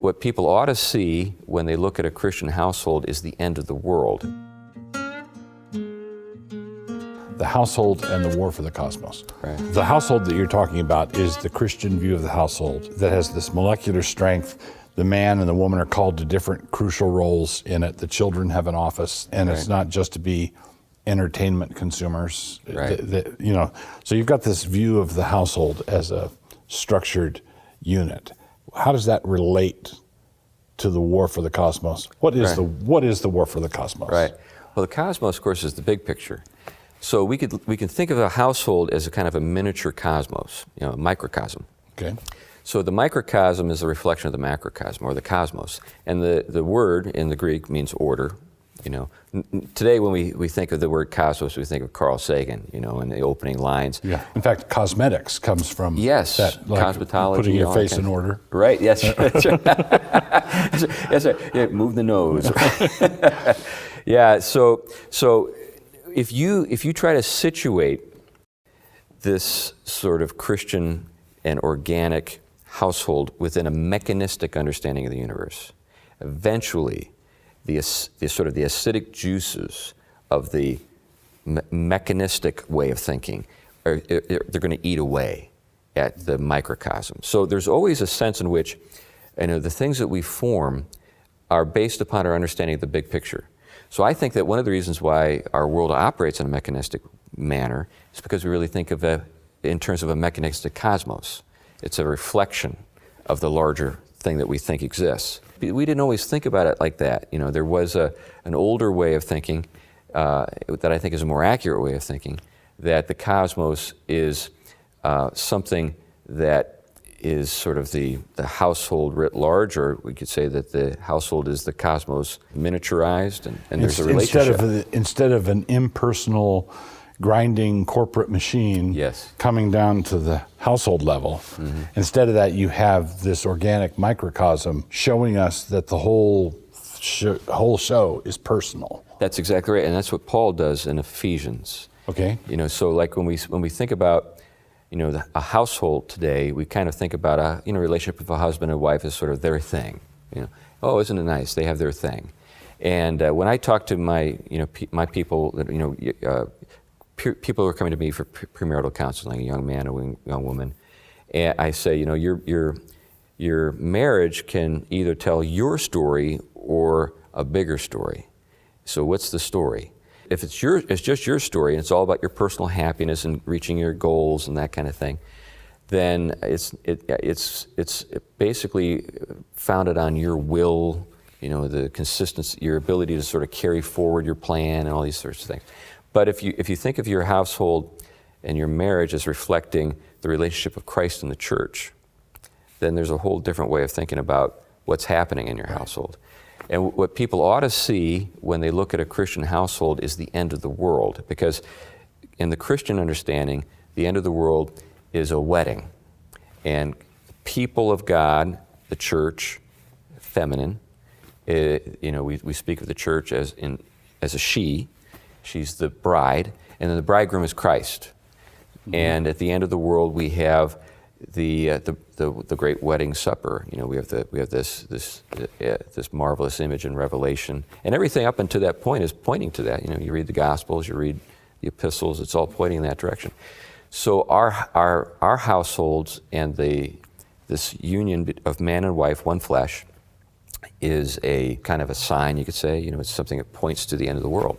What people ought to see when they look at a Christian household is the end of the world. The household and the war for the cosmos. Right. The household that you're talking about is the Christian view of the household that has this molecular strength. The man and the woman are called to different crucial roles in it. The children have an office, and it's not just to be entertainment consumers. Right. So you've got this view of the household as a structured unit. How does that relate to the war for the cosmos? What is the war for the cosmos? Right. Well, the cosmos, of course, is the big picture. So we can think of a household as a kind of a miniature cosmos, a microcosm. Okay. So the microcosm is a reflection of the macrocosm, or the cosmos. And the word in the Greek means order. Today when we think of the word cosmos, we think of Carl Sagan, in the opening lines. Yeah. In fact, cosmetics comes from that, cosmetology, putting your face in order. Right. Yes. That's right. That's right. Yeah, move the nose. Yeah. So if you try to situate this sort of Christian and organic household within a mechanistic understanding of the universe, eventually the sort of the acidic juices of the mechanistic way of thinking they're going to eat away at the microcosm. So there's always a sense in which the things that we form are based upon our understanding of the big picture. So I think that one of the reasons why our world operates in a mechanistic manner is because we really think of it in terms of a mechanistic cosmos. It's a reflection of the larger thing that we think exists. We didn't always think about it like that. There was an older way of thinking that I think is a more accurate way of thinking, that the cosmos is something that is sort of the household writ large, or we could say that the household is the cosmos miniaturized, and there's a relationship. Instead of an impersonal, grinding corporate machine coming down to the household level, instead of that you have this organic microcosm showing us that the whole show is personal. That's exactly right, and that's what Paul does in Ephesians. Okay. So like when we think about a household today, we kind of think about a relationship of a husband and wife as sort of their thing. Oh, isn't it nice? They have their thing. And when I talk to my my people, people who are coming to me for premarital counseling, a young man, a young woman, and I say, your marriage can either tell your story or a bigger story. So what's the story? If it's just your story, and it's all about your personal happiness and reaching your goals and that kind of thing, then it's basically founded on your will, the consistency, your ability to sort of carry forward your plan and all these sorts of things. But if you think of your household and your marriage as reflecting the relationship of Christ and the church, then there's a whole different way of thinking about what's happening in your household. And what people ought to see when they look at a Christian household is the end of the world, because in the Christian understanding, the end of the world is a wedding. And people of God, the church, feminine, we speak of the church as a she. She's the bride, and then the bridegroom is Christ. And at the end of the world, we have the great wedding supper. We have this marvelous image in Revelation, and everything up until that point is pointing to that. You read the Gospels, you read the epistles; it's all pointing in that direction. So our households and this union of man and wife, one flesh, is a kind of a sign, you could say. It's something that points to the end of the world.